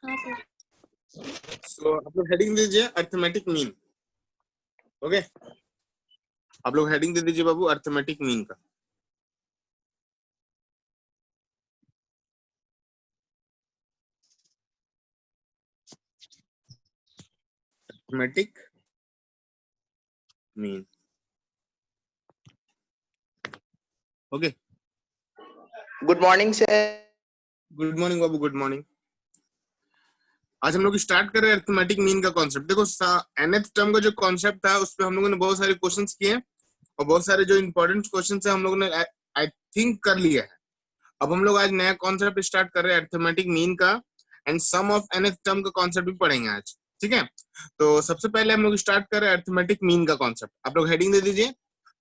हाँ सर। सो आप लोग हेडिंग दीजिए अर्थमेटिक मीन। ओके, आप लोग हेडिंग दे दीजिए बाबू अर्थमेटिक मीन का। Arithmetic mean. Okay, good morning sir. Good morning बाबू, गुड मॉर्निंग। आज हम लोग स्टार्ट कर रहे हैं अर्थमेटिक मीन का कॉन्सेप्ट। देखो nth टर्म का जो कॉन्सेप्ट था उस पे हम लोगों ने बहुत सारे क्वेश्चंस किए और बहुत सारे जो इंपॉर्टेंट क्वेश्चंस है हम लोगों ने आई थिंक कर लिया है। अब हम लोग आज नया कॉन्सेप्ट स्टार्ट कर रहे हैं अर्थमेटिक मीन का, and sum of nth term का कॉन्सेप्ट भी पढ़ेंगे आज। ठीक है, तो सबसे पहले हम लोग स्टार्ट कर रहे हैं अर्थमेटिक मीन का कॉन्सेप्ट। आप लोग हेडिंग दे दीजिए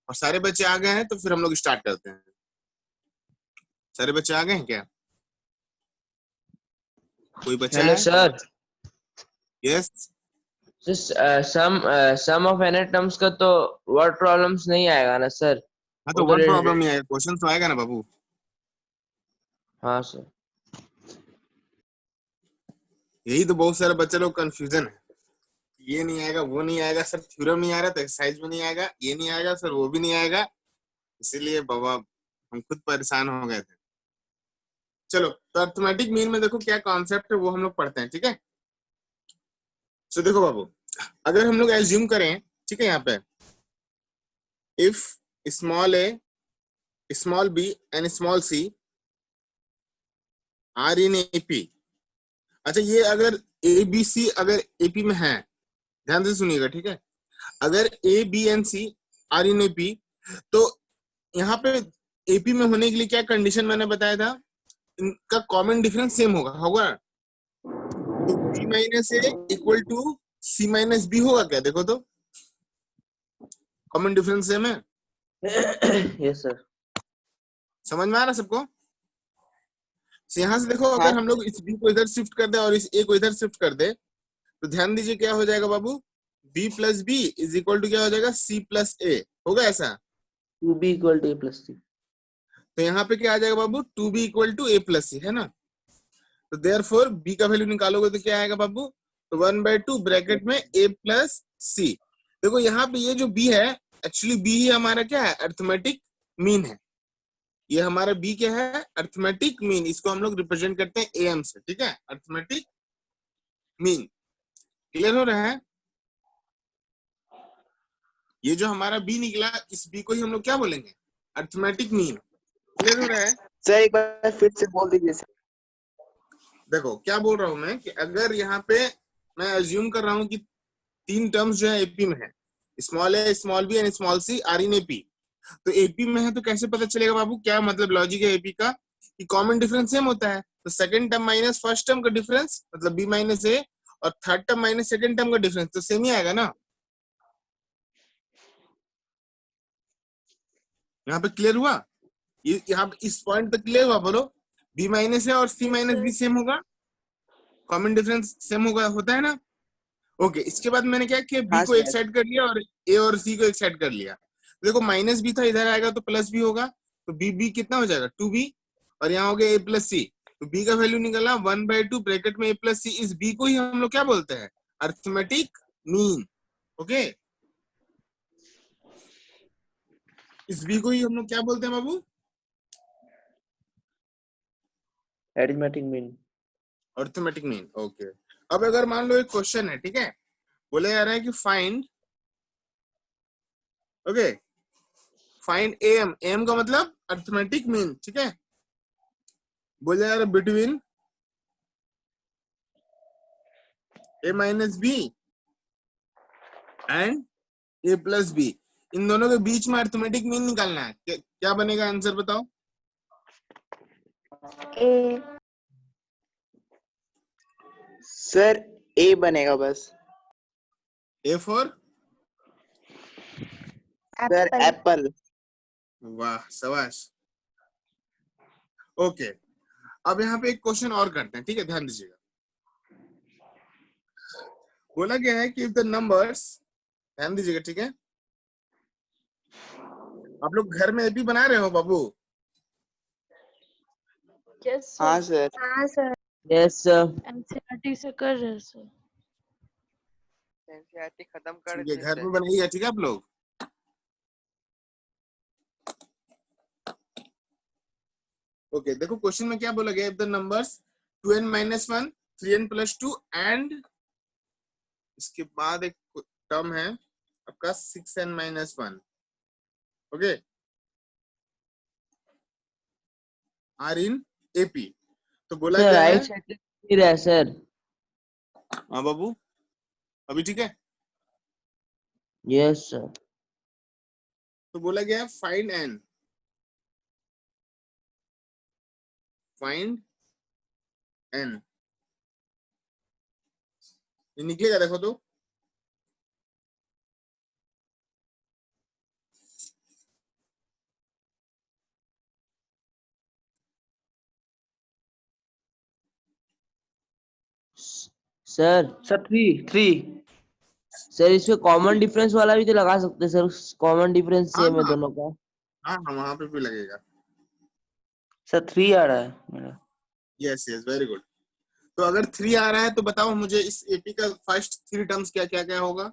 और सारे बच्चे आ गए हैं तो फिर हम लोग स्टार्ट करते हैं। सारे बच्चे आ गए हैं क्या? कोई बच्चा हेलो है? Sir. Yes. Sum of n terms का तो वर्ड प्रॉब्लम्स नहीं आएगा ना सर? हाँ वो तो तो वर्ड प्रॉब्लम नहीं आएगा, क्वेश्चन तो आएगा ना बाबू। हाँ सर। यही तो बहुत सारे बच्चे लोग कंफ्यूजन है, ये नहीं आएगा वो नहीं आएगा सर, थ्योरम नहीं आ रहा तो एक्सरसाइज में नहीं आएगा, ये नहीं आएगा सर वो भी नहीं आएगा, इसीलिए बाबा हम खुद परेशान हो गए थे। चलो तो अर्थमेटिक मीन में देखो क्या कॉन्सेप्ट है वो हम लोग पढ़ते हैं। ठीक है, तो देखो बाबू, अगर हम लोग एज्यूम करें, ठीक है, यहाँ पे if small a small b and small c are in AP. अच्छा, ये अगर ए बी सी अगर एपी में है, ध्यान से सुनिएगा, ठीक है, अगर a b and c are in AP, तो यहाँ पे एपी में होने के लिए क्या कंडीशन मैंने बताया था, इनका कॉमन डिफरेंस सेम होगा तो b minus a equal to c minus b होगा क्या? देखो तो कॉमन डिफरेंस सेम है। Yes sir. समझ में आ रहा सबको? तो यहाँ से देखो, हाँ। अगर हम लोग इस बी को इधर शिफ्ट कर दे और इस ए को इधर शिफ्ट कर दे तो ध्यान दीजिए क्या हो जाएगा बाबू, b plus b is equal to क्या हो जाएगा, सी प्लस ए होगा ऐसा। 2b equal to a plus c। तो यहाँ पे क्या आ जाएगा बाबू, 2b equal to a plus c, है ना। तो देयरफॉर बी का वैल्यू निकालोगे तो क्या आएगा बाबू, तो 1/2 ब्रैकेट में ए प्लस सी। देखो यहाँ पे ये जो बी है, एक्चुअली बी ही हमारा क्या है, अर्थमेटिक मीन है। ये हमारा बी क्या है, अर्थमेटिक मीन। इसको हम लोग रिप्रेजेंट करते हैं एम से। ठीक है, अर्थमेटिक मीन। क्लियर हो रहा है? ये जो हमारा बी निकला, इस बी को ही हम लोग क्या बोलेंगे, अर्थमेटिक मीन। क्लियर हो रहा है? सर एक बार फिर से बोल दीजिए सर। देखो क्या बोल रहा हूं मैं कि अगर यहाँ पे मैं अज्यूम कर रहा हूं कि तीन टर्म्स जो है एपी में है, small a small b and small c are in AP, तो एपी में है तो कैसे पता चलेगा बाबू, क्या मतलब लॉजिक है एपी का, कि कॉमन डिफरेंस सेम होता है। तो second term minus first term का डिफरेंस मतलब बी माइनस ए, और third term minus second term का डिफरेंस तो सेम ही आएगा ना। यहाँ पे क्लियर हुआ? ये यहाँ पे इस पॉइंट तक क्लियर हुआ? बोलो, बी माइनस है और सी माइनस बी सेम होगा, कॉमन डिफरेंस सेम होगा, होता है ना। ओके, इसके बाद मैंने क्या किया, बी हाँ को एक सर। साइड कर लिया और ए और सी को एक साइड कर लिया। देखो माइनस बी था, इधर आएगा तो प्लस बी होगा, तो बी बी कितना हो जाएगा, 2b, और यहाँ हो गया ए प्लस सी। तो बी का वैल्यू निकला 1/2 ब्रैकेट में ए प्लस सी। इस बी को ही हम लोग क्या बोलते हैं, अर्थमेटिक मीन। ओके, इस बी को ही हम लोग क्या बोलते हैं बाबू, arithmetic mean. Arithmetic mean. Okay, अब अगर मान लो एक क्वेश्चन है, ठीक है, बोले जा रहा है कि find, okay, find m, m का मतलब अर्थमेटिक मीन। ठीक है, बोले जा रहा है between a minus b and a plus b, इन दोनों के बीच में अर्थमेटिक मीन निकालना है। क्या बनेगा आंसर बताओ? ए। सर ए बनेगा बस। A for, sir Apple. वाह शाबाश। ओके, अब यहाँ पे एक क्वेश्चन और करते हैं, ठीक है, ध्यान दीजिएगा। बोला गया है कि इफ द नंबर्स, ध्यान दीजिएगा, ठीक है, आप लोग घर में एपी बना रहे हो बाबू? यस हाँ सर। हाँ सर। Yes sir. एनसीईआरटी से कर रहे हैं सर। एनसीईआरटी खत्म कर ठीक है, दें घर सर। पे बनाइएगा, ठीक है आप लोग। ओके, देखो क्वेश्चन में क्या बोला गया, if the numbers 2n-1, 3n+2 and इसके बाद एक टर्म है आपका 6n-1, okay, are in AP. तो बोला सर क्या है, राइट साइड का क्लियर है सर। हाँ बाबू, अभी ठीक है। Yes sir. तो बोला गया है फाइंड एन, फाइंड एन, ये निकलेगा देखो तो। सर सर 3 सर इसमें कॉमन डिफरेंस वाला भी तो लगा सकते हैं सर, कॉमन डिफरेंस हाँ सेम है हाँ दोनों का। हाँ हाँ, वहां पे भी लगेगा। सर 3 आ रहा है मेरा। Yes yes, very good. तो अगर 3 आ रहा है तो बताओ मुझे इस एपी का फर्स्ट 3 टर्म्स क्या क्या क्या होगा।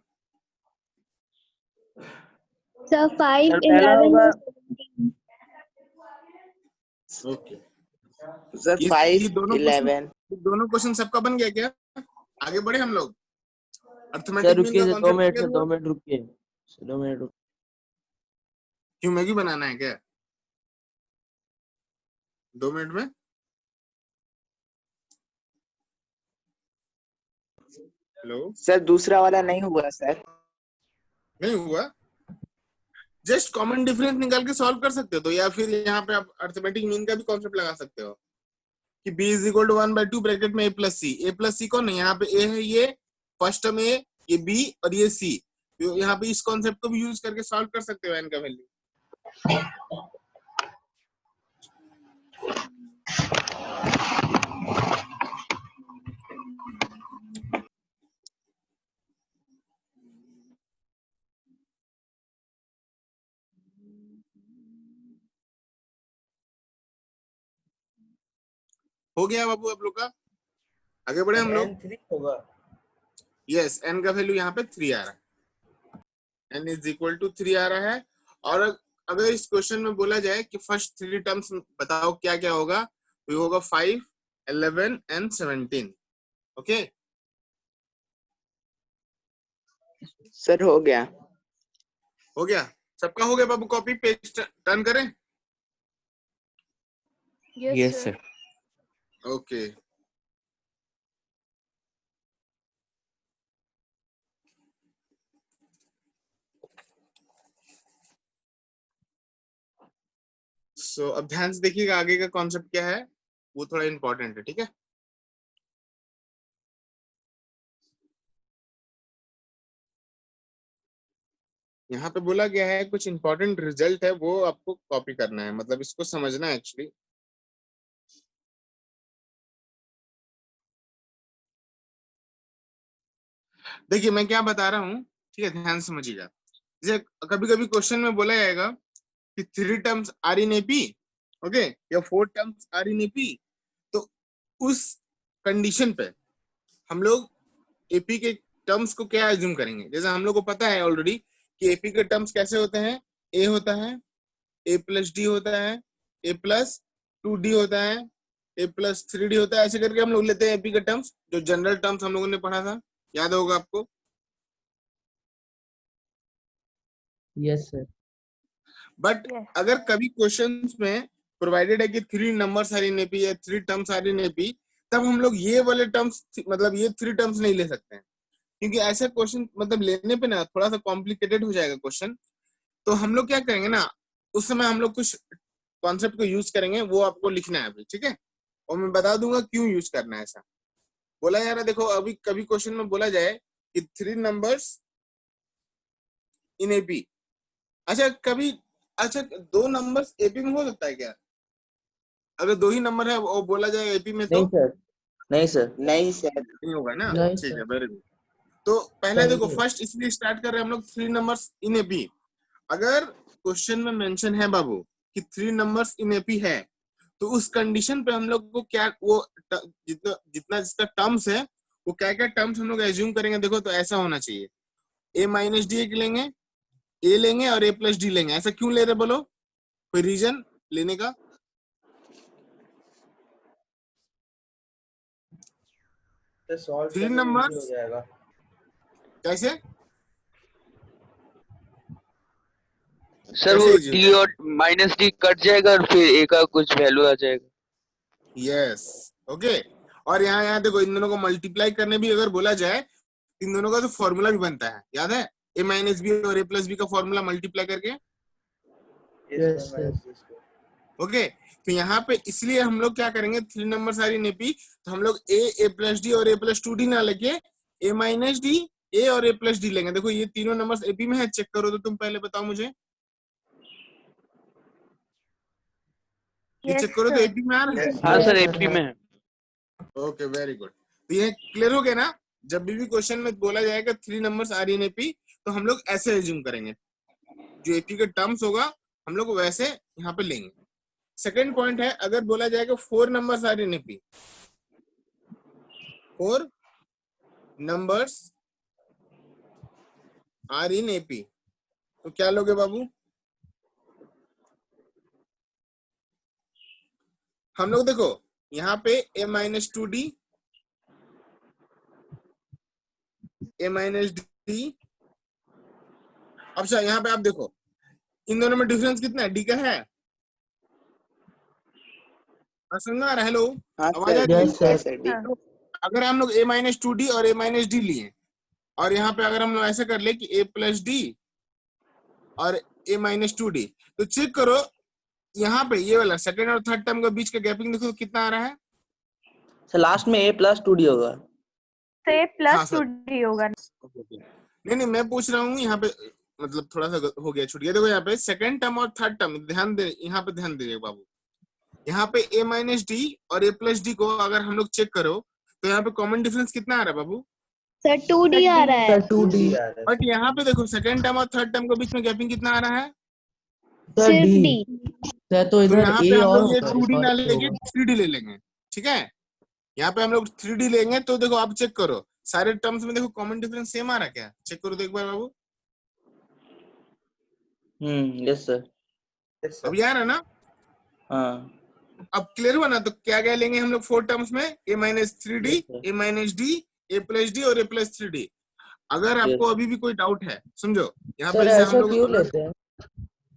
सर 5, सर पहला 11 होगा और 17। ओके, सर ये 5 दोनों क्वेश्चन, 11। दोनों क्वेश्चन सबका बन गया क्या? आगे बढ़े हम लोग, सर अर्थमेटिक मीन रुकिए का sir, 2 concept minute clear sir, हुआ? 2 मिनट रुकिए सर, 2 मिनट रुकिए। क्यों, मैगी बनाना है क्या 2 मिनट में? हेलो, सर दूसरा वाला नहीं हुआ सर। नहीं हुआ? जस्ट कॉमन डिफरेंस निकाल के सॉल्व कर सकते हो तो, या फिर यहाँ पे आप अर्थमेटिक मीन का भी कॉन्सेप्ट लगा सकते हो कि b is equal to 1/2 bracket में a plus c. A plus c कौन है, यहाँ पे a है, ये फर्स्ट टर्म a, ये b और ये c। तो यहाँ पे इस कॉन्सेप्ट को भी यूज करके सॉल्व कर सकते हो n का वैल्यू। हो गया बाबू आप लोग का, आगे बढ़े हम लोग। n3 होगा। यस, n का वैल्यू यहाँ पे 3 आ रहा है, n इज इक्वल टू 3 आ रहा है। और अगर इस क्वेश्चन में बोला जाए कि फर्स्ट 3 टर्म्स बताओ क्या क्या होगा, तो ये होगा 5, 11 एंड 17। ओके, सर हो गया। हो गया सबका, हो गया बाबू। कॉपी पेज टर्न करें। Yes sir. ओके, सो अब ध्यान से देखिएगा आगे का कॉन्सेप्ट क्या है, वो थोड़ा इंपॉर्टेंट है, ठीक है। यहाँ पे बोला गया है कुछ इंपॉर्टेंट रिजल्ट है, वो आपको कॉपी करना है, मतलब इसको समझना है एक्चुअली। देखिए मैं क्या बता रहा हूँ, ठीक है, ध्यान से समझिएगा। जैसे कभी कभी क्वेश्चन में बोला जाएगा कि 3 terms are in AP, okay, या 4 टर्म्स आर इन एपी। तो उस कंडीशन पे हम लोग एपी के टर्म्स को क्या एज्यूम करेंगे। जैसे हम लोग को पता है ऑलरेडी कि एपी के टर्म्स कैसे होते हैं, ए होता है, ए प्लस डी होता है, ए प्लस 2d होता है, ए प्लस 3d होता है। ऐसे करके हम लोग लेते हैं एपी के टर्म्स, जो जनरल टर्म्स हम लोगों ने पढ़ा था, याद होगा आपको। Yes sir. But Yes. अगर कभी क्वेश्चंस में प्रोवाइडेड है कि 3 नंबर्स आर इन एपी या 3 टर्म्स आर इन एपी, तब हम लोग ये वाले टर्म्स, मतलब ये 3 टर्म्स नहीं ले सकते हैं, क्योंकि ऐसे क्वेश्चन मतलब लेने पे ना थोड़ा सा कॉम्प्लिकेटेड हो जाएगा क्वेश्चन। तो हम लोग क्या करेंगे ना, उस समय हम लोग कुछ कॉन्सेप्ट को यूज करेंगे, वो आपको लिखना है अभी, ठीक है। और मैं बता दूंगा क्यों यूज करना है। ऐसा बोला जा रहा है, देखो अभी कभी क्वेश्चन में बोला जाए कि 3 नंबर्स इन एपी, अच्छा कभी, अच्छा 2 नंबर्स एपी में हो सकता है क्या? अगर 2 ही नंबर है वो बोला जाए एपी में तो नहीं सर, नहीं सर, नहीं सर। नहीं होगा ना, नहीं ठीक सर। है, वेरी गुड। तो पहले देखो, नहीं फर्स्ट इसलिए स्टार्ट कर रहे हैं हम लोग 3 नंबर्स इन एपी। अगर क्वेश्चन में मेंशन है बाबू कि 3 नंबर्स इन एपी है, तो उस कंडीशन पे हम लोग को क्या वो जितना जितना जिसका टर्म्स है वो क्या क्या टर्म्स हम लोग एज्यूम करेंगे। देखो तो ऐसा होना चाहिए, ए माइनस डी लेंगे, ए लेंगे और ए प्लस डी लेंगे। ऐसा क्यों ले रहे बोलो, कोई रीजन लेने का? थ्री नंबर कैसे सर वो कैसे डी और माइनस डी कट जाएगा और फिर ए का कुछ वैल्यू आ जाएगा। Yes okay. और यहाँ देखो इन दोनों को मल्टीप्लाई करने भी अगर बोला जाए, इन दोनों का तो फॉर्मूला भी बनता है, याद है? ए माइनस बी और ए प्लस बी का फॉर्मूला मल्टीप्लाई करके। Yes sir. ओके तो यहाँ पे इसलिए हम लोग क्या करेंगे, थ्री नंबर सारी एपी, तो हम लोग ए प्लस डी और ए प्लस टू डी ना लेके ए माइनस डी ए और ए प्लस डी लेंगे। देखो ये तीनों नंबर्स एपी में है, चेक करो तो तुम पहले बताओ मुझे, ये चेक करो तो एपी में आ रहा है। हाँ सर एपी में है। Okay very good. तो ये क्लियर हो गया ना? जब भी क्वेश्चन में बोला जाएगा three numbers are in AP, तो हम लोग ऐसे एज्यूम करेंगे, जो एपी के टर्म्स होगा हम लोग वैसे यहाँ पे लेंगे। सेकंड पॉइंट है, अगर बोला जाएगा four numbers are in AP, four numbers are in AP, तो क्या लोगे बाबू? हम लोग देखो यहाँ पे a minus two d, a minus d. अच्छा यहाँ पे आप देखो इन दोनों में डिफरेंस कितना है, डी का है? समझ में आ रहा है? हेलो आवाज आ रही है? अगर हम लोग ए माइनस टू डी और ए माइनस डी लिए, और यहाँ पे अगर हम लोग ऐसे कर ले कि ए प्लस डी और ए माइनस टू डी, तो चेक करो यहाँ पे ये वाला सेकंड और थर्ड टर्म के बीच का गैपिंग देखो कितना आ रहा है। सर लास्ट में ए प्लस टू डी होगा। तो ए हाँ, प्लस सर। टू डी होगा। नहीं मैं पूछ रहा हूँ यहाँ पे, मतलब थोड़ा सा हो गया, छूट गया। देखो यहाँ पे सेकंड टर्म और थर्ड टर्म ध्यान दे, यहाँ पे ध्यान दीजिए बाबू। यहाँ पे ए माइनस डी और ए प्लस डी को अगर हम लोग चेक करो तो यहाँ पे कॉमन डिफरेंस कितना आ रहा है बाबू? सर 2D आ रहा है। 2D बट यहाँ पे देखो सेकंड टर्म और थर्ड टर्म के बीच में गैपिंग कितना आ रहा है? सिर्फ D। सर तो तो इधर यहाँ पे A हम और लोग ये होगा, 2D ना और A लेके होगा। 3D ले लेंगे, ठीक है? यहाँ पे हम लोग 3D लेंगे तो देखो आप चेक करो सारे टर्म्स में देखो कॉमन डिफरेंस सेम आ रहा है क्या? चेक करो तो एक बार बाबू। Yes sir. अब यार है ना? हाँ अब क्लियर हुआ ना? तो क्या क्या लेंगे हम लोग फोर टर्म्स में? A minus three d, Yes, sir. A minus d, a plus d और ए प्लस थ्री डी। अगर आपको अभी भी कोई डाउट है समझो, यहाँ पे सर जैसे ऐसा हम लोग क्यों लेते हैं?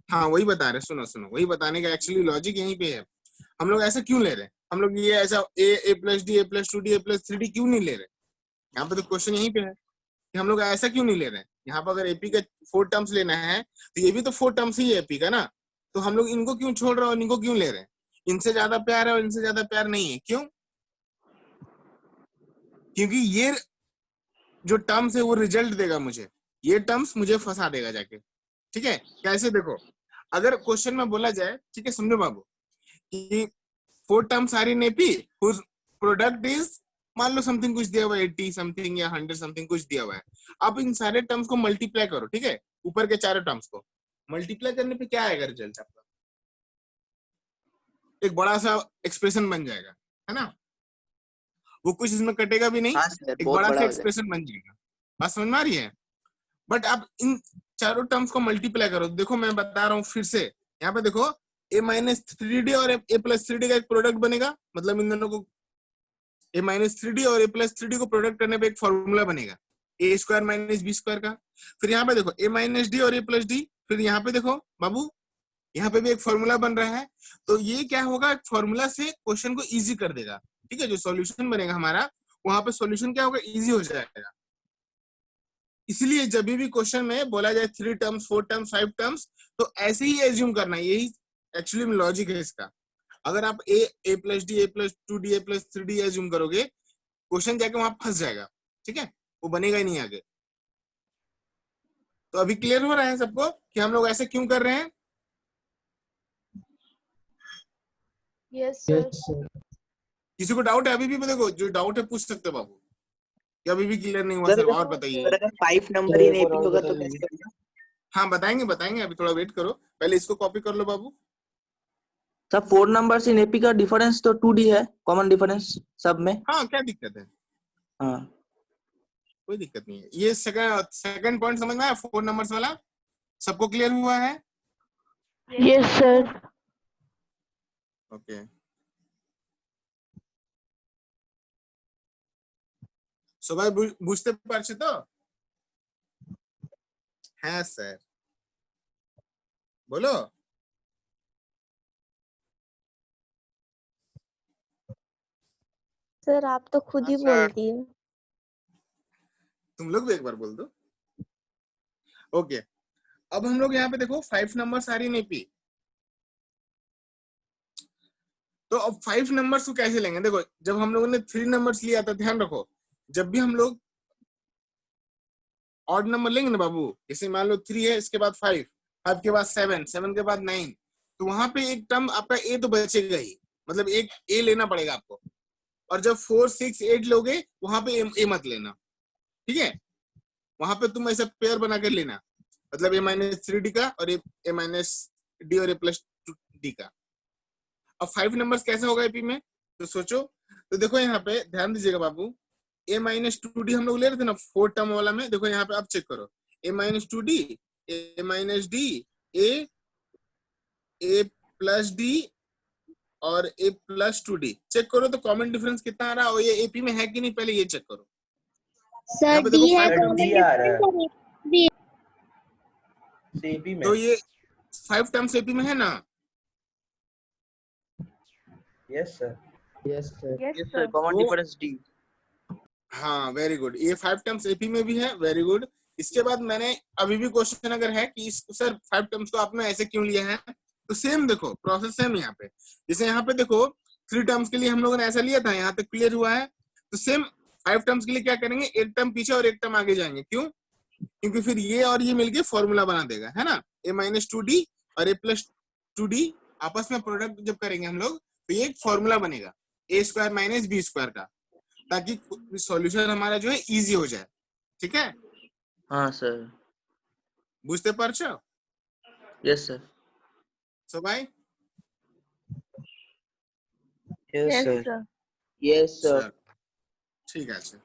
हाँ वही बता रहे, सुनो वही बताने का एक्चुअली लॉजिक यहीं पे है। हम लोग ऐसा क्यों ले रहे हैं? हम लोग ये ऐसा ए plus D, a plus two d, a plus three D क्यों नहीं ले रहे? यहाँ पे तो क्वेश्चन यहीं पे है कि हम लोग ऐसा क्यों नहीं ले रहे हैं। यहाँ पर अगर एपी का फोर टर्म्स लेना है तो ये भी तो फोर टर्म्स ही है एपी का ना, तो हम लोग इनको क्यों छोड़ रहे हैं और इनको क्यों ले रहे हैं? इनसे ज्यादा प्यार है और इनसे ज्यादा प्यार नहीं है, क्यों? क्योंकि ये जो टर्म्स है वो रिजल्ट देगा मुझे, ये टर्म्स मुझे फंसा देगा जाके, ठीक है? कैसे देखो, अगर क्वेश्चन में बोला जाए, ठीक है समझो बाबू, कि four terms are in AP whose product is, मान लो समथिंग कुछ दिया हुआ है 80 समथिंग या 100 समथिंग कुछ दिया हुआ है। आप इन सारे टर्म्स को मल्टीप्लाई करो, ठीक है? ऊपर के चारों टर्म्स को मल्टीप्लाई करने पे क्या आएगा रिजल्ट आपका? एक बड़ा सा एक्सप्रेशन बन जाएगा, है ना? वो कुछ इसमें कटेगा भी नहीं, हाँ सर, एक बहुत बड़ा बड़ा सा हो जाएगा। एक्सप्रेशन बन जाएगा। बात समझ में आ रही है? बट आप इन चारों टर्म्स को मल्टीप्लाई करो, देखो मैं बता रहा हूँ फिर से, यहाँ पे देखो ए माइनस थ्री डी और ए प्लस थ्री डी का एक प्रोडक्ट बनेगा, मतलब इन दोनों को ए माइनस थ्री डी और ए प्लस थ्री डी को प्रोडक्ट करने पे एक फॉर्मूला बनेगा ए स्क्वायर माइनस बी स्क्वायर का। फिर यहाँ पे देखो ए माइनस डी और ए प्लस डी, फिर यहाँ पे देखो बाबू यहाँ पे भी एक फॉर्मूला बन रहा है। तो ये क्या होगा, फॉर्मूला से क्वेश्चन को इजी कर देगा, ठीक है? जो सॉल्यूशन बनेगा हमारा वहां पे सॉल्यूशन क्या होगा, इजी हो जाएगा। इसलिए जब भी क्वेश्चन में बोला जाए three terms, four terms, five terms, तो ऐसे ही एज्यूम करना है, यही एक्चुअली में लॉजिक है इसका। अगर आप ए plus D, a plus two d, a plus three D assume करोगे, क्वेश्चन जाके वहां फंस जाएगा, ठीक है? वो बनेगा ही नहीं आगे। तो अभी क्लियर हो रहा है सबको कि हम लोग ऐसे क्यों कर रहे हैं? Yes sir. किसी को डाउट है अभी भी? देखो जो डाउट है पूछ सकते हो बाबू, या अभी भी क्लियर नहीं हुआ? सर और बताइए। अगर 5 नंबर इन एपी होगा तो कैसे होगा? हाँ बताएंगे, अभी थोड़ा वेट करो, पहले इसको कॉपी कर लो बाबू। सर 4 नंबर्स इन एपी का डिफरेंस तो 2D है, कॉमन डिफरेंस सब में। हाँ क्या दिक्कत है, हाँ कोई दिक्कत नहीं है। ये सेकंड पॉइंट समझ में आया 4 नंबर्स वाला, सबको क्लियर हुआ है? Yes, sir. ओके সবাই বুঝতে পারছে তো? হ্যাঁ স্যার बोलो। सर आप तो खुद ही बोल दिए। तुम लोग भी एक बार बोल दो। ओके अब हम लोग यहाँ पे देखो 5 नंबर्स आ रही है एपी, तो अब 5 नंबर्स को कैसे लेंगे? देखो जब हम लोगों ने 3 नंबर्स लिया था, ध्यान रखो जब भी हम लोग ऑड नंबर लेंगे ना बाबू, जैसे मान लो 3 है, इसके बाद 5, 5 के बाद 7, 7 के बाद 9, तो वहां पे एक टर्म आपका ए तो बचेगा ही, मतलब एक ए लेना पड़ेगा आपको। और जब 4, 6, 8 लोगे वहां पे ए मत लेना, ठीक है? वहां पे तुम ऐसा पेयर बना कर लेना, मतलब a-3d का और a-d और a+d का। अब 5 नंबर्स कैसे होगा एपी में, तो सोचो, तो देखो यहाँ पे ध्यान दीजिएगा बाबू, a-2d हम लोग ले रहे थे ना 4 टर्म वाला में, देखो यहाँ पे आप चेक करो a-2d, a-d, a+d और a+2d, चेक करो तो कॉमन डिफरेंस कितना आ रहा है और ये एपी में है कि नहीं, पहले ये चेक करो। यहाँ सर पे डी देखो है 5 कॉमन D आ रहा है डिफरेंस। एपी में। तो ये 5 टर्म्स एपी में है ना? Yes sir. Yes, yes sir. Sir, common वो- डिफरेंस D। हाँ वेरी गुड, ये 5 टर्म्स एपी में भी है, वेरी गुड। इसके बाद मैंने अभी भी क्वेश्चन अगर है कि सर 5 टर्म्स को आपने ऐसे क्यों लिया है, तो सेम देखो प्रोसेस सेम यहाँ पे, जैसे यहाँ पे देखो 3 टर्म्स के लिए हम लोगों ने ऐसा लिया था, यहाँ तक क्लियर हुआ है, तो सेम 5 टर्म्स के लिए क्या करेंगे, एक टर्म पीछे और एक टर्म आगे जाएंगे, क्यों? क्योंकि फिर ये और ये मिलके फॉर्मूला बना देगा, है ना? a-2d और a+2d आपस में प्रोडक्ट जब करेंगे हम लोग, तो ये एक फॉर्मूला बनेगा a² - b² का, ताकि सॉल्यूशन हमारा जो है इजी हो जाए, ठीक है? हाँ सर। বুঝতে পারছো यस सर। সবাই? Yes Yes, sir. sir. Yes sir. चलो, ठीक আছে।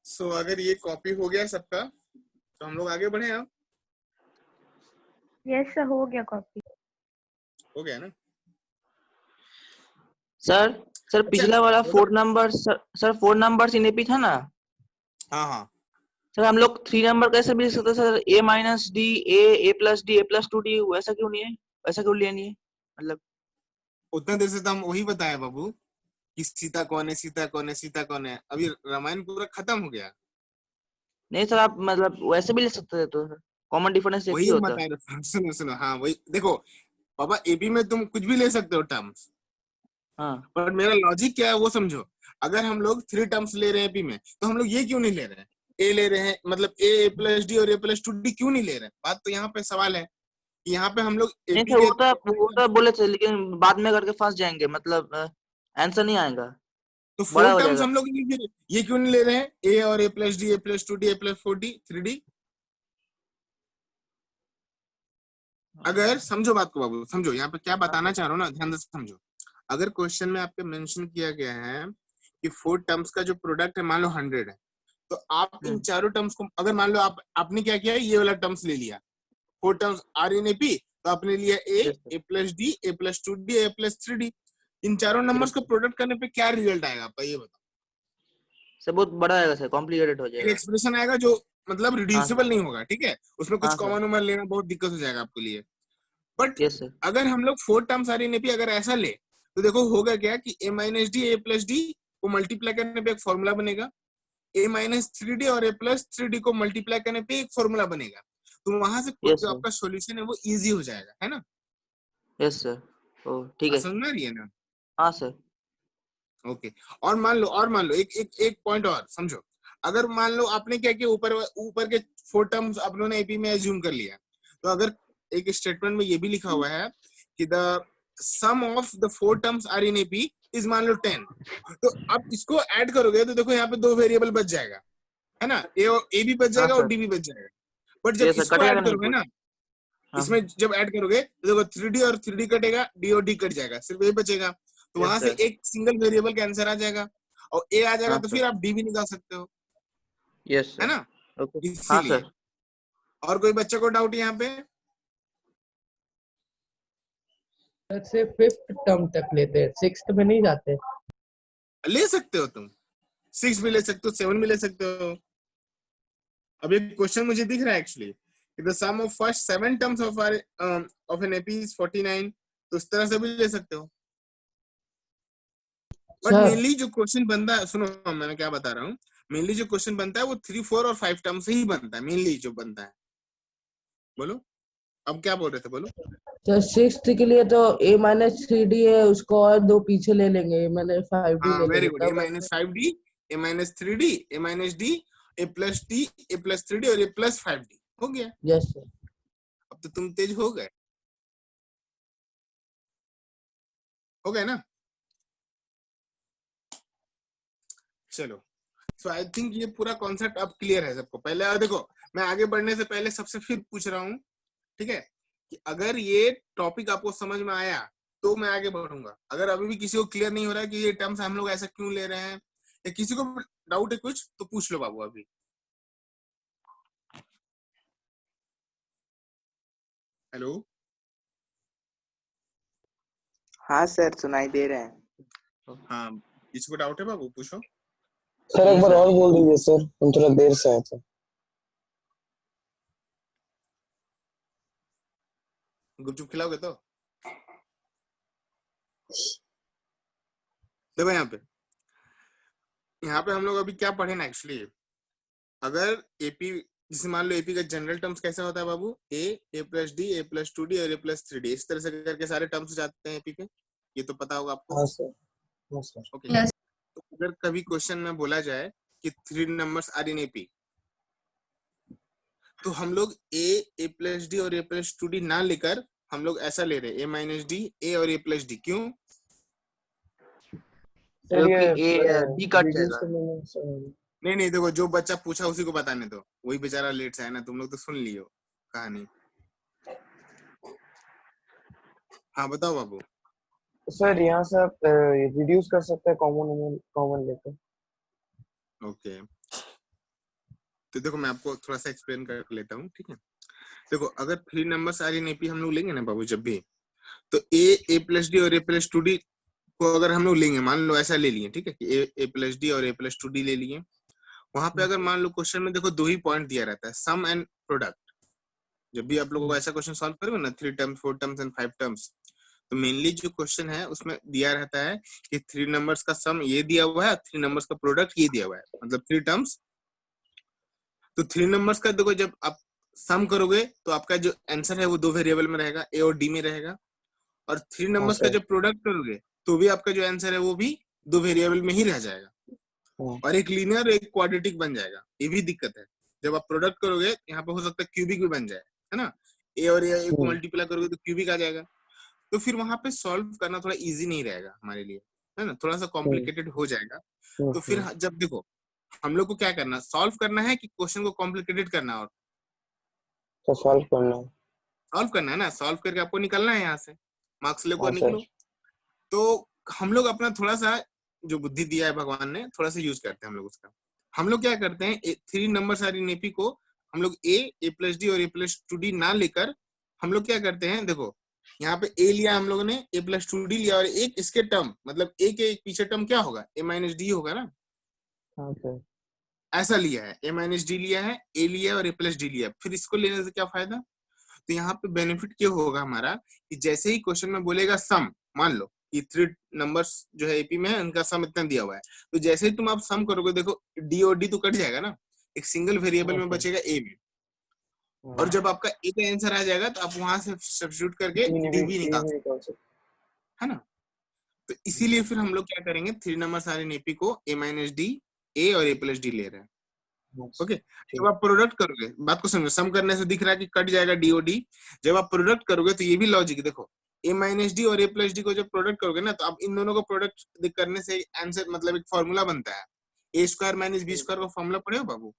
सो अगर ये कॉपी हो गया सबका, तो हम लोग आगे बढ़े। अब Yes, sir. हो गया कॉपी। हो गया ना? सर सर पिछला वाला बोलो। 4 number sir 4 numbers in AP था ना हाँ हाँ सर, हम लोग 3 नंबर कैसे भी लिख सकते सर, a-d, a+d, a+2d, वैसा क्यों नहीं है, वैसा क्यों लिया नहीं है मतलब? उतना देर से तो हम वही बताया बाबू कि सीता कौन है, सीता कौन है, सीता कौन है। अभी रामायण पूरा खत्म हो गया, नहीं सर, आप मतलब वैसे भी लिख सकते थे, तो कॉमन डिफरेंस एक वही ही हम होता। बता रहे थे। सुनो सुनो, हाँ वही देखो पापा, एपी में तुम कुछ भी ले सकते हो टर्म्स, हाँ पर मेरा लॉजिक क्या है वो समझो। अगर हम लोग 3 टर्म्स ले रहे हैं एपी में, तो हम लोग ये क्यों नहीं ले रहे हैं, ए ले रहे हैं, मतलब a+d और a+2d क्यों नहीं ले रहे हैं? बात तो यहाँ पे सवाल है कि यहाँ पे हम लोग नहीं एपी सर, के वो तो बोले थे, लेकिन बाद में करके फंस जाएंगे, मतलब आंसर नहीं आएगा, तो बड़ा 4 हो टर्म्स जाएगा। हम लोग ये क्यों नहीं ले रहे हैं, a और a+d, a+2d, a+4d, 3d? अगर समझो बात को बाबू, समझो यहाँ पे क्या बताना चाह रहा हूँ ना, ध्यान से समझो। अगर क्वेश्चन में आपके मेंशन किया गया है कि 4 टर्म्स का जो प्रोडक्ट है मान लो 100 है, तो आप इन चारों टर्म्स को, अगर मान लो आपने क्या किया, ये वाला टर्म्स ले लिया, 4 टर्म्स आर इन एपी, तो आपने लिया a+d, a+2d, a+3d। इन चारों नंबर्स को प्रोडक्ट करने पे क्या रिजल्ट आएगा आपका, ये बताओ। सर बहुत बड़ा आएगा सर, कॉम्प्लिकेटेड हो एक जाएगा। एक्सप्रेशन आएगा जो मतलब रिड्यूसिबल नहीं होगा, ठीक है? उसमें कुछ हाँ, सर। कॉमन उमर लेना बहुत दिक्कत हो जाएगा आपके लिए। But yes sir. अगर हम लोग 4 टर्म्स आर इन एपी अगर ऐसा ले, तो देखो होगा क्या कि a-d, a+d को मल्टीप्लाई करने पे एक फॉर्मूला बनेगा, a-3d और a+3d को मल्टीप्लाई करने पे एक फॉर्मूला बनेगा, तो वहां से Yes, जो sir. आपका सॉल्यूशन है वो इजी हो जाएगा, है ना? Yes sir. ओ ठीक है। समझ में आ रही है ना? हाँ सर। ओके। और मान लो एक पॉइंट और समझो। अगर मान लो आपने क्या किया, ऊपर के 4 टर्म्स अपनों एपी में एज्यूम कर लिया, तो अगर एक स्टेटमेंट में ये भी लिखा हुआ है कि the sum of the 4 terms are in AP is मान लो 10, तो आप इसको ऐड करोगे तो देखो यहाँ पे 2 वेरिएबल बच जाएगा, है ना? ए भी बच जाएगा हाँ, और सर। डी भी बच जाएगा। बट जब Yes, sir. इसको कटेगा ऐड नहीं करोगे कुछ। ना, हाँ इसमें जब ऐड करोगे तो देखो 3D और 3D कटेगा, D और D कट जाएगा, सिर्फ ये बचेगा। तो यस वहां से सर। एक सिंगल वेरिएबल का आंसर आ जाएगा और A आ जाएगा हाँ तो सर। फिर आप D भी निकाल सकते हो, यस है सर। ना? ओके। हाँ इसीलिए। सर। और कोई बच्चे को डाउट यहाँ पे? से 5th टर्म तक लेते हैं, 6th में नहीं जाते। ले सकते हो तुम, 6 भी ले सकते हो, 7 भी ले सकते हो। अब एक क्वेश्चन मुझे दिख रहा है actually, the sum of first 7 terms of an AP is 49, तो इस तरह से भी ले सकते हो। बट सर मेनली जो क्वेश्चन बनता है, सुनो मैं क्या बता रहा हूँ, मेनली जो क्वेश्चन बनता है वो 3, 4 और 5 टर्म से ही बनता है, मेनली जो बनता है। बोलो अब क्या बोल रहे थे, बोलो। तो 6th के लिए तो A-3D है, उसको और 2 पीछे ले लेंगे, A-5D हाँ ले वेरी लेंगे गुड, तब। A-5D, A-3D, A-D, A+D, A+3D और A+5D हो गया। Yes sir. अब तो तुम तेज हो गए ना? चलो, सो आई थिंक ये पूरा कॉन्सेप्ट अब क्लियर है सबको। पहले और देखो, मैं आगे बढ़ने से पहले सबसे फिर पूछ रहा हूँ, ठीक है, कि अगर ये टॉपिक आपको समझ में आया तो मैं आगे बढ़ूंगा। अगर अभी भी किसी को क्लियर नहीं हो रहा है कि ये टर्म्स हम लोग ऐसा क्यों ले रहे हैं, या किसी को डाउट है कुछ, तो पूछ लो बाबू अभी। हेलो, हाँ सर, सुनाई दे रहे हैं। हाँ किसी को डाउट है बाबू, पूछो। सर एक बार और बोल दीजिए सर, हम थोड़ा देर से आए थे। गुपचुप खिलाओगे तो? देखो यहाँ पे हम लोग अभी क्या पढ़े ना एक्चुअली, अगर एपी, जैसे मान लो एपी का जनरल टर्म्स कैसा होता है बाबू, A+D, A+2D और A+3D, इस तरह से करके सारे टर्म्स जाते हैं एपी के, ये तो पता होगा आपको। हाँ सर, हाँ सर। ओके, तो अगर कभी क्वेश्चन में बोला जाए कि 3 नंबर्स आर इन एपी, तो हम लोग A+D और A+2D ना लेकर हम लोग ऐसा ले रहे A-D, A और A+D, क्यों? सर ये डी कट reduce जाएगा। करने में सर, नहीं देखो, जो बच्चा पूछा उसी को बताने दो, वही बेचारा लेट से आया ना, तुम लोग तो सुन लियो कहानी। हाँ बताओ बाबू। सर यहाँ से आप रिड्यूस कर सकते हैं कॉमन लेकर। ओके, तो देखो मैं आपको थोड़ा सा एक्सप्लेन कर लेता हूँ, ठीक है। देखो अगर 3 नंबर्स आर इन एपी हम लोग लेंगे ना बाबू जब भी, तो A+D और A+2D को अगर हम लोग लेंगे, मान लो ऐसा ले लिए, ठीक है, कि A+D और A+2D ले लिए, वहां पे अगर मान लो क्वेश्चन में देखो 2 ही पॉइंट दिया रहता है, सम एंड प्रोडक्ट। जब भी आप लोगों को ऐसा क्वेश्चन सॉल्व करोगे ना, 3 टर्म्स, 4 टर्म्स एंड 5 टर्म्स, तो मेनली जो क्वेश्चन है उसमें दिया रहता है कि 3 नंबर्स का सम ये दिया हुआ है, 3 नंबर्स का प्रोडक्ट ये दिया हुआ है, मतलब 3 टर्म्स। तो 3 नंबर्स का देखो जब आप सम करोगे तो आपका जो आंसर है वो 2 वेरिएबल में रहेगा, A और D में रहेगा। और 3 हाँ नंबर्स का सर। जब प्रोडक्ट करोगे तो भी आपका जो आंसर है वो भी 2 वेरिएबल में ही रह जाएगा, हाँ। और एक लीनियर एक क्वाड्रेटिक बन जाएगा। ये भी दिक्कत है, जब आप प्रोडक्ट करोगे यहाँ पे हो सकता है क्यूबिक भी बन जाए, है ना, A और A को मल्टीप्लाई करोगे तो क्यूबिक आ जाएगा। तो फिर वहां पे सॉल्व करना थोड़ा इजी नहीं रहेगा हमारे लिए, है ना, थोड़ा सा कॉम्प्लिकेटेड हो जाएगा। तो फिर जब देखो हम लोग को क्या करना, सॉल्व करना है कि क्वेश्चन को कॉम्प्लिकेटेड करना है, और तो सॉल्व करना है। सॉल्व करना है ना, सॉल्व करके आपको निकलना है यहाँ से, मार्क्स लेको हाँ निकलो। सर। तो हम लोग अपना थोड़ा सा जो बुद्धि दिया है भगवान ने, थोड़ा सा यूज करते हैं हम लोग उसका। हम लोग क्या करते हैं, 3 नंबर्स आर इन एपी को हम लोग A+D और A+2D ना लेकर हम लोग क्या करते हैं, देखो यहाँ पे A लिया हम लोगों ने, A+2D लिया, और एक इसके टर्म, मतलब A के एक पीछे टर्म क्या होगा, A-D होगा ना, हाँ सर। ऐसा लिया है, A-D लिया है, A लिया और A+D लिया। फिर इसको लेने से क्या फायदा, तो यहाँ पे बेनिफिट क्या होगा हमारा, कि जैसे ही क्वेश्चन में बोलेगा सम, मान लो कि 3 नंबर्स जो है एपी में है उनका सम इतना दिया हुआ है, तो जैसे ही तुम आप सम करोगे देखो डी और डी तो कट जाएगा ना, एक सिंगल वेरिएबल में बचेगा ए में, और जब आपका ए का आंसर आ जाएगा तो आप वहां से सब्स्टिट्यूट करके डी भी निकाल सकते, है ना। तो इसीलिए फिर हम लोग क्या करेंगे, 3 नंबर्स आर इन एपी को A-D, A और A+D ले रहे हैं। ओके, जब आप प्रोडक्ट करोगे, बात को समझो, सम करने से दिख रहा है कि कट जाएगा डी और डी, जब आप प्रोडक्ट करोगे तो ये भी लॉजिक देखो, A-D और A+D को जब प्रोडक्ट करोगे ना, तो आप इन दोनों को प्रोडक्ट करने से आंसर, मतलब एक फॉर्मूला बनता है, A² - B² का फॉर्मूला पढ़े हो बाबू?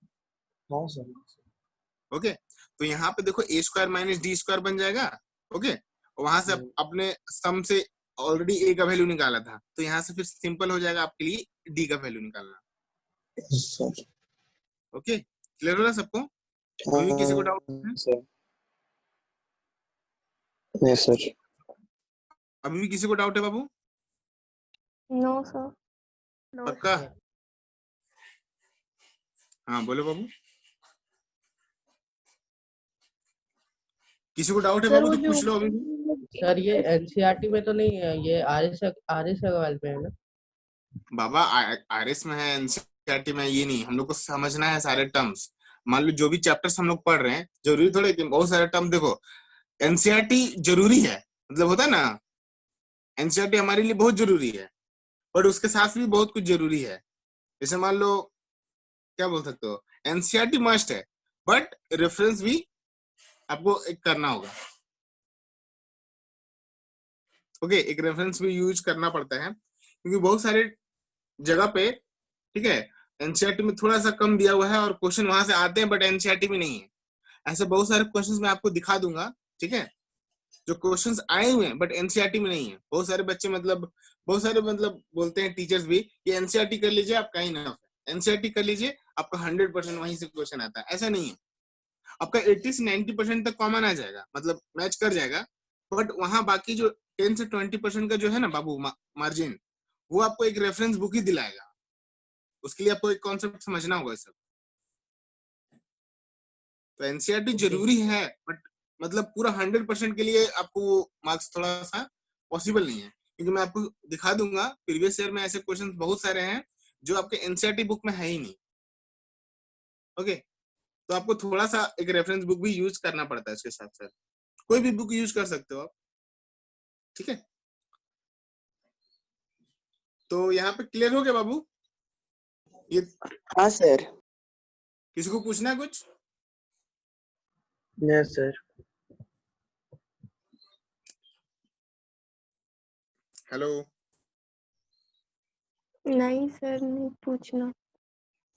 हाँ सर। ओके, तो यहाँ पे देखो ए स्क्वायर माइनस डी स्क्वायर बन जाएगा। ओके, वहां से अपने सम से ऑलरेडी ए का वैल्यू निकाला था, तो यहाँ से फिर सिंपल हो जाएगा आपके लिए डी का वैल्यू निकालना। सर ओके, क्लियर हो रहा है सबको? अभी भी किसी को डाउट है? सर नहीं सर। अभी भी किसी को डाउट है बाबू? No sir. पक्का? हाँ बोलो बाबू, किसी को डाउट है सर बाबू वो तो जो पूछ लो अभी भी। सर ये एनसीईआरटी में तो नहीं है, ये आरएस अग्रवाल पे है ना? बाबा आरएस में है, एनसीईआरटी में ये नहीं, हम लोग को समझना है सारे टर्म्स। मान लो जो भी चैप्टर्स हम लोग पढ़ रहे हैं, जरूरी थोड़े कि बहुत सारे टर्म देखो, एनसीईआरटी जरूरी है, मतलब होता है ना, एनसीईआरटी हमारे लिए बहुत जरूरी है, बट उसके साथ भी बहुत कुछ जरूरी है। जैसे मान लो क्या बोल सकते हो, एनसीईआरटी मस्ट है, बट रेफरेंस भी आपको एक करना होगा। ओके, एक रेफरेंस भी यूज करना पड़ता है, क्योंकि बहुत सारे जगह पे, ठीक है, एनसीईआरटी में थोड़ा सा कम दिया हुआ है और क्वेश्चन वहां से आते हैं, बट एनसीईआरटी में नहीं है। ऐसे बहुत सारे क्वेश्चंस मैं आपको दिखा दूंगा, ठीक है, जो क्वेश्चंस आए हुए हैं बट एनसीईआरटी में नहीं है। बहुत सारे बच्चे बहुत सारे बोलते हैं टीचर्स भी कि एनसीईआरटी कर लीजिए आपका ही इनफ है, एनसीईआरटी कर लीजिए आपका 100% वहीं से क्वेश्चन आता है। ऐसा नहीं है, आपका 80 से 90% तक कॉमन आ जाएगा, मतलब मैच कर जाएगा, बट वहां बाकी जो 10 से 20% का जो है ना बाबू मार्जिन, वो आपको एक रेफरेंस बुक ही दिलाएगा। उसके लिए आपको एक कॉन्सेप्ट समझना होगा सब। तो एनसीईआरटी जरूरी है, बट मतलब पूरा 100% के लिए आपको वो मार्क्स थोड़ा सा पॉसिबल नहीं है, क्योंकि मैं आपको दिखा दूंगा प्रीवियस ईयर में ऐसे क्वेश्चंस बहुत सारे हैं जो आपके एनसीईआरटी बुक में है ही नहीं। ओके, तो आपको थोड़ा सा एक रेफरेंस बुक भी यूज करना पड़ता है इसके साथ साथ, कोई भी बुक यूज कर सकते हो आप, ठीक है। तो यहाँ पे क्लियर हो गया बाबू ये? हाँ सर। किसी को पूछना है कुछ? Yes sir. हेलो? नहीं सर, नहीं पूछना।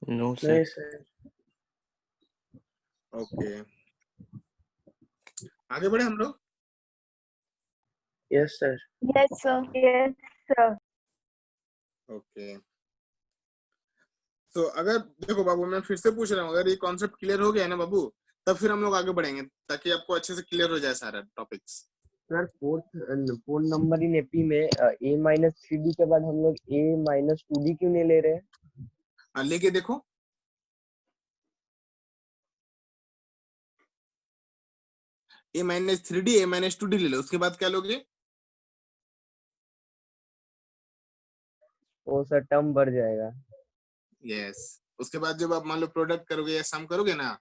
नो नहीं सर। सर। ओके, आगे बढ़े हम लोग। Yes sir. Yes sir. Yes sir. Okay, तो अगर देखो बाबू, मैं फिर से पूछ रहा हूँ, अगर ये कॉन्सेप्ट क्लियर हो गया है ना बाबू, तब फिर हम लोग आगे बढ़ेंगे, ताकि आपको अच्छे से क्लियर हो जाए सारा topics. Sir fourth number in AP में a माइनस 3d के बाद हम लोग a माइनस 2d क्यों नहीं ले रहे हैं? लेके देखो, a minus 3d a minus 2d ले लो, उसके बाद क्या लोगे? वो सर टर्म बढ़ जाएगा। यस, उसके बाद जब आप मान लो प्रोडक्ट करोगे या सम करोगे ना,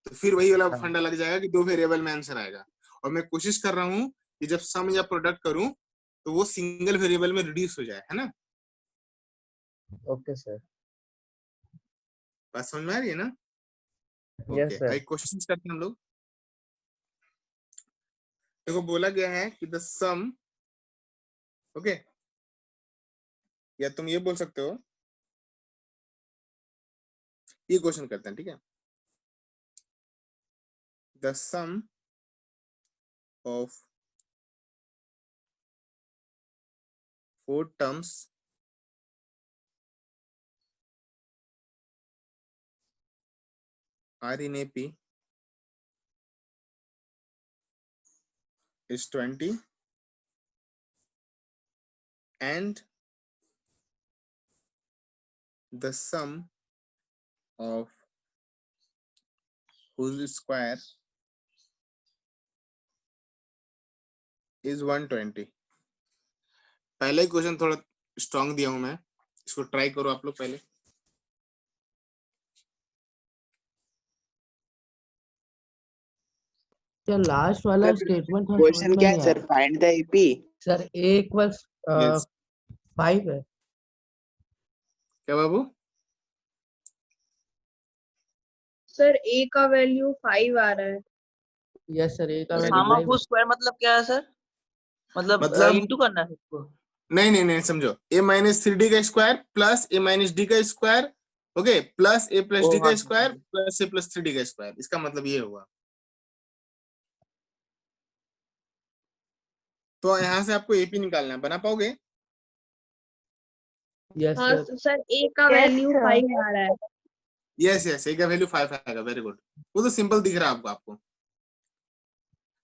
तो फिर वही वाला फंडा लग जाएगा कि 2 वेरिएबल में आंसर आएगा। और मैं कोशिश कर रहा हूँ कि जब सम या प्रोडक्ट करूं तो वो सिंगल वेरिएबल में रिड्यूस हो जाए, है ना? Okay sir. बात समझ में आ रही है ना? Yes sir. एक क्वेश्चन करते हैं हम लोग। देखो बोला गया है कि द सम, ओके, या तुम ये बोल सकते हो, ये क्वेश्चन करते हैं, ठीक है। The sum of 4 terms are in AP is 20 and the sum of whose square is 120। पहले ही क्वेश्चन थोड़ा स्ट्रॉन्ग दिया हूं मैं, इसको ट्राई करो आप लोग पहले। क्या लास्ट वाला स्टेटमेंट था? क्वेश्चन क्या है sir? Find the AP. Sir a equals Yes. 5 है। क्या बाबू? सर a का वैल्यू 5 आ रहा है। यस सर, a का Very value sum of 5 whose square मतलब क्या है सर? मतलब मतलब इंटू करना है सबको? नहीं समझो, a माइनस 3d का square plus a minus d का square okay, plus a plus D का हाँ square plus a plus 3d का स्क्वायर, इसका मतलब ये हुआ। तो यहाँ से आपको एपी निकालना है, बना पाओगे? यस हाँ सर। सर ए का Yes, वैल्यू sir. 5 आ रहा है। यस यस, ए का वैल्यू 5 आएगा, वेरी गुड। वो तो सिंपल दिख रहा है आपको।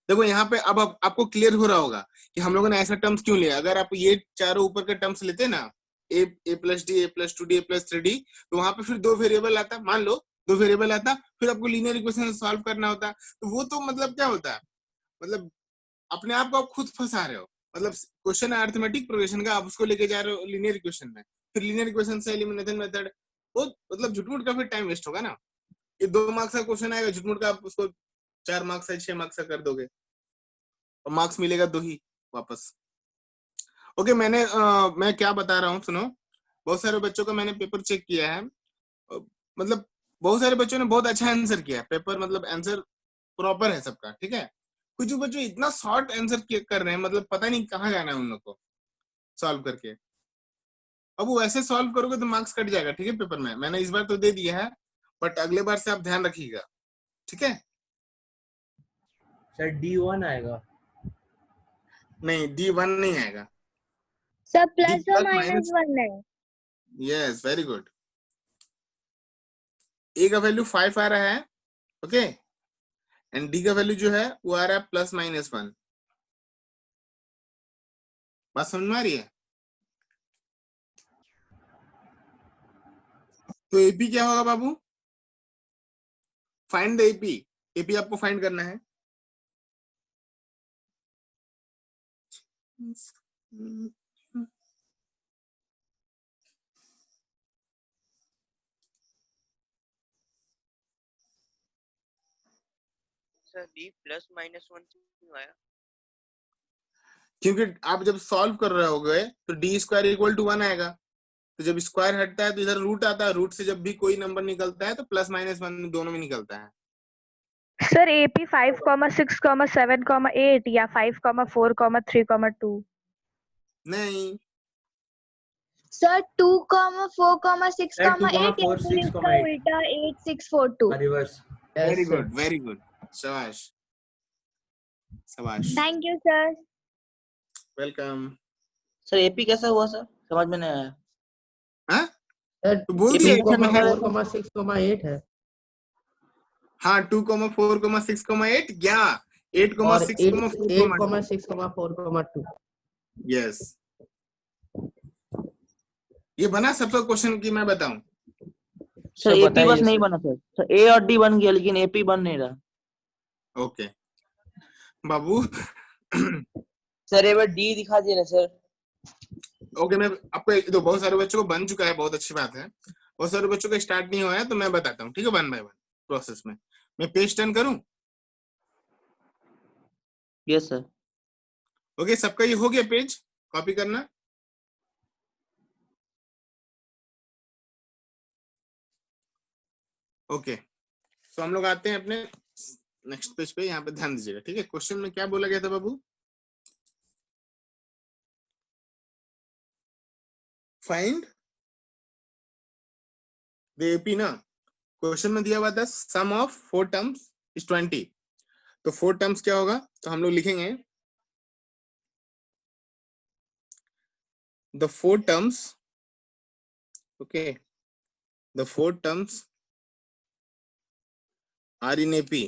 देखो यहाँ पे अब आपको क्लियर हो रहा होगा कि हम लोगों ने ऐसा टर्म्स क्यों लिया। अगर आप ये चारों ऊपर के टर्म्स लेते ना, ए plus D, a plus 2d, A plus 3d, तो वहां पे फिर दो वेरिएबल आता, मान लो दो वेरिएबल आता, फिर आपको लीनियर इक्वेशन सॉल्व करना होता। तो वो तो मतलब क्या होता है, मतलब अपने आप को आप खुद फंसा रहे हो। मतलब क्वेश्चन है अरिथमेटिक प्रोग्रेशन का, आप उसको लेके जा रहे हो लीनियर इक्वेशन में, फिर लीनियर इक्वेशन से एलिमिनेशन मेथड, वो मतलब झुटमुट का फिर टाइम वेस्ट होगा ना। ये 2 मार्क्स का क्वेश्चन आएगा, झुटमुट का आप उसको 4 मार्क्स से 6 मार्क्स का कर दोगे और मार्क्स मिलेगा 2 ही वापस। ओके, मैं क्या बता रहा हूँ सुनो। बहुत सारे बच्चों का मैंने पेपर चेक किया है, मतलब बहुत सारे बच्चों ने बहुत अच्छा आंसर किया पेपर, मतलब आंसर प्रॉपर है सबका, ठीक है। कुछ बच्चों इतना शॉर्ट आंसर कर रहे हैं, मतलब पता नहीं कहाँ जाना है उन लोग को सॉल्व करके। अब वो ऐसे सॉल्व करोगे तो मार्क्स कट जाएगा, ठीक है पेपर में। मैंने इस बार तो दे दिया है, बट अगले बार से आप ध्यान रखिएगा, ठीक है। सर D1 आएगा। नहीं, D1 नहीं आएगा, सर D प्लस और प्लस माइनस माइनस। 1 है। Yes, very good. ए का वैल्यू 5 आ रहा है, ओके, एंड डी का वैल्यू जो है वो आ रहा है प्लस माइनस 1। बात समझ में आ रही है? तो एपी क्या होगा बाबू? Find the AP. एपी आपको फाइंड करना है। सर डी प्लस माइनस 1 क्यों आया? क्योंकि आप जब सॉल्व कर रहे होगे तो डी स्क्वायर इक्वल टू 1 आएगा। तो जब स्क्वायर हटता है तो इधर रूट आता है, रूट से जब भी कोई नंबर निकलता है तो प्लस माइनस 1 दोनों में निकलता है। सर AP 5,6,7,8 या 5,4,3,2? नहीं, सर 2, 4, 6, सर 2, 8 या 4, फिर 6, इसका 8 उल्टा 8, 6, 4, 2। Reverse. Very yes sir. Good, very good, शाबाश शाबाश, thank you sir. Welcome. Sir AP कैसा हुआ सर, समझ में नहीं आया। हाँ, सर तो बोल दिया एपी इसमें है। 4,6,8 है हाँ, 2,4,6,8 क्या, और 8,6,4,2। 8,6,4,2। यस, ये बना सबका क्वेश्चन की मैं बताऊं? सर एपी बस नहीं बना सर ए और डी बन गया लेकिन एपी बन नहीं रहा। ओके बाबू। सर एक बार डी दिखा दिए ना सर। ओके, मैं आपको तो बहुत सारे बच्चों को बन चुका है, बहुत अच्छी बात है। बहुत सारे बच्चों का स्टार्ट नहीं हुआ है, तो मैं बताता हूँ, ठीक है, 1 बाय 1 प्रोसेस में। मैं पेज टर्न करूं? Yes sir. ओके, सबका ये हो गया पेज कॉपी करना? ओके, तो हम लोग आते हैं अपने नेक्स्ट पेज पे। यहाँ पे ध्यान दीजिएगा, ठीक है। क्वेश्चन में क्या बोला गया था बाबू? फाइंड द एपी ना। क्वेश्चन में दिया हुआ था सम ऑफ 4 टर्म्स इज 20। तो 4 टर्म्स क्या होगा, तो हम लोग लिखेंगे the 4 terms, okay, the 4 terms are in AP.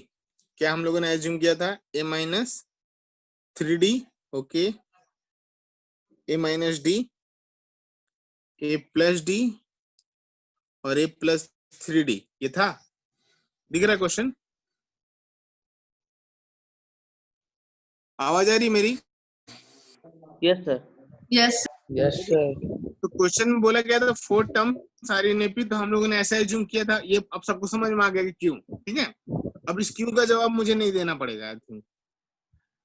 क्या हम लोगों ने एज्यूम किया था? A minus 3d, okay, a minus d, a plus d और ए प्लस 3d। ये था, दिख रहा है क्वेश्चन? आवाज आ रही मेरी? Yes sir. Yes yes sir. तो क्वेश्चन में बोला गया था 4 टर्म सारी इन एपी, तो हम लोगों ने ऐसा एज्यूम किया था। ये अब सबको समझ में आ गया कि क्यों, ठीक है। अब इस क्यों का जवाब मुझे नहीं देना पड़ेगा आई थिंक।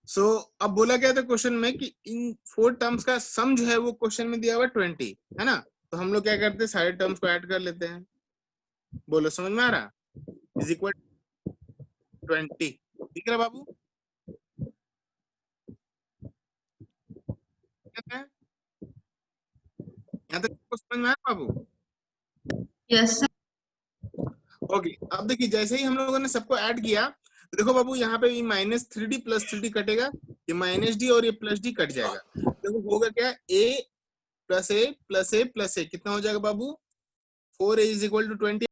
सो अब बोला गया था क्वेश्चन में कि इन 4 टर्म्स का सम जो है वो क्वेश्चन में दिया हुआ 20 है ना। तो हम लोग क्या करते हैं, सारे टर्म्स को ऐड कर लेते हैं। बोलो, समझ में आ रहा? Is equal 20। दिख रहा बाबू? कहते हैं यहाँ तक समझ में आया बाबू? यस अब देखिए जैसे ही हम लोगों ने सबको ऐड किया तो देखो बाबू यहाँ पे माइनस 3d प्लस 3d कटेगा, ये माइनस डी और ये प्लस डी कट जाएगा। देखो होगा क्या, a plus a plus a plus a कितना हो जाएगा बाबू, 4a इज इक्वल टू 20